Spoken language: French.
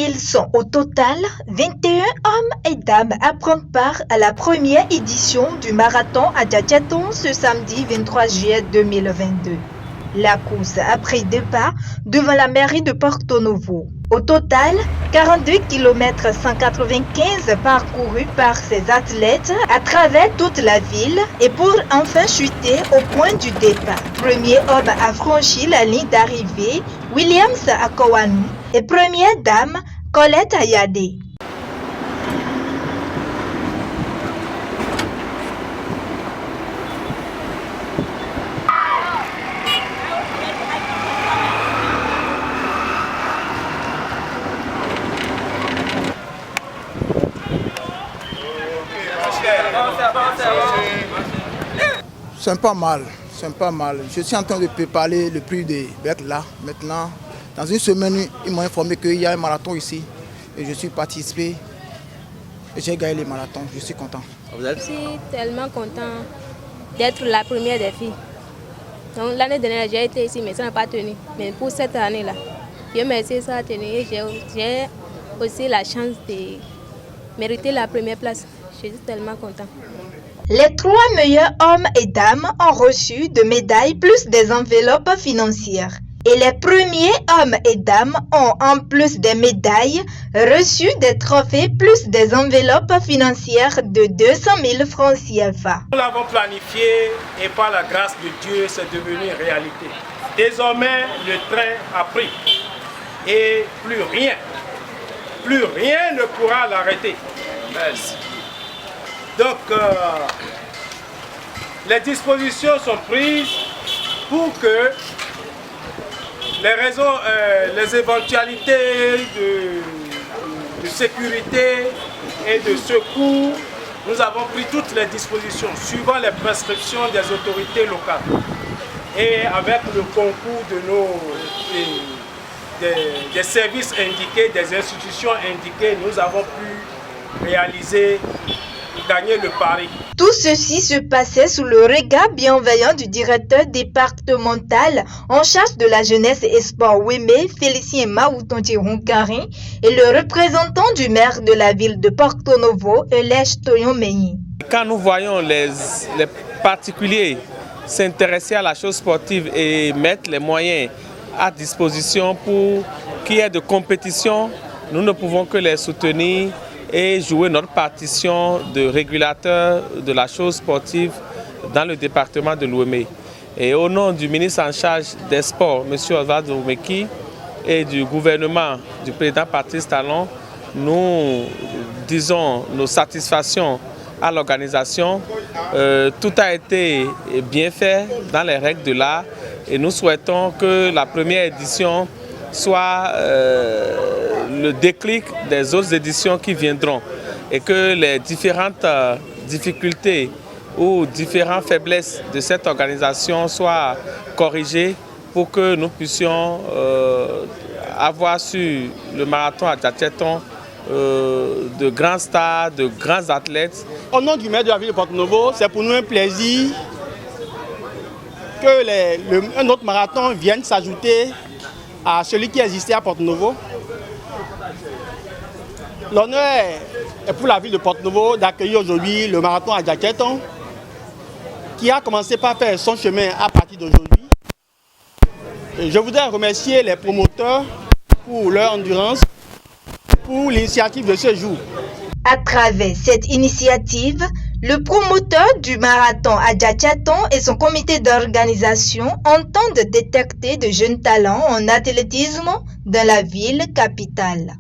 Ils sont au total 21 hommes et dames à prendre part à la première édition du marathon Adjadjaton ce samedi 23 juillet 2022. La course a pris départ devant la mairie de Porto Novo. Au total, 42 km 195 parcourus par ces athlètes à travers toute la ville et pour enfin chuter au point du départ. Premier homme à franchir la ligne d'arrivée, Williams Akowanu, et première dame, Colette Ayade. C'est pas mal, c'est pas mal. Je suis en train de préparer le prix des becs là. Maintenant, dans une semaine, ils m'ont informé qu'il y a un marathon ici. Et je suis participé. Et j'ai gagné le marathon. Je suis content. Je suis tellement content d'être la première des filles. Donc l'année dernière, j'ai été ici, mais ça n'a pas tenu. Mais pour cette année-là, Dieu merci, ça a tenu. Et j'ai aussi la chance de mériter la première place. Je suis tellement content. Les 3 meilleurs hommes et dames ont reçu de médailles plus des enveloppes financières. Et les premiers hommes et dames ont, en plus des médailles, reçu des trophées plus des enveloppes financières de 200 000 francs CFA. Nous l'avons planifié et par la grâce de Dieu, c'est devenu une réalité. Désormais, le train a pris et plus rien ne pourra l'arrêter. Merci. Donc, les dispositions sont prises pour que les éventualités de sécurité et de secours, nous avons pris toutes les dispositions suivant les prescriptions des autorités locales et avec le concours des services indiqués, des institutions indiquées, nous avons pu réaliser, gagner le pari. Tout ceci se passait sous le regard bienveillant du directeur départemental en charge de la jeunesse et sport Weme, Félicien Maoutonti Ronkarin, et le représentant du maire de la ville de Porto Novo, Elèche Toyon-Meyi. Quand nous voyons les particuliers s'intéresser à la chose sportive et mettre les moyens à disposition pour qu'il y ait de compétition, nous ne pouvons que les soutenir et jouer notre partition de régulateur de la chose sportive dans le département de l'Ouémé. Et au nom du ministre en charge des sports, M. Oswald Oumeki, et du gouvernement du président Patrice Talon, nous disons nos satisfactions à l'organisation. Tout a été bien fait dans les règles de l'art et nous souhaitons que la première édition soit le déclic des autres éditions qui viendront et que les différentes difficultés ou différentes faiblesses de cette organisation soient corrigées pour que nous puissions avoir sur le marathon Adjadjaton de grands stars, de grands athlètes. Au nom du maire de la ville de Porto Novo, c'est pour nous un plaisir que un autre marathon vienne s'ajouter à celui qui existait à Porto Novo. L'honneur est pour la ville de Porto Novo d'accueillir aujourd'hui le marathon Adjadjaton qui a commencé par faire son chemin à partir d'aujourd'hui. Je voudrais remercier les promoteurs pour leur endurance, pour l'initiative de ce jour. À travers cette initiative, le promoteur du marathon Adjadjaton et son comité d'organisation entendent détecter de jeunes talents en athlétisme dans la ville capitale.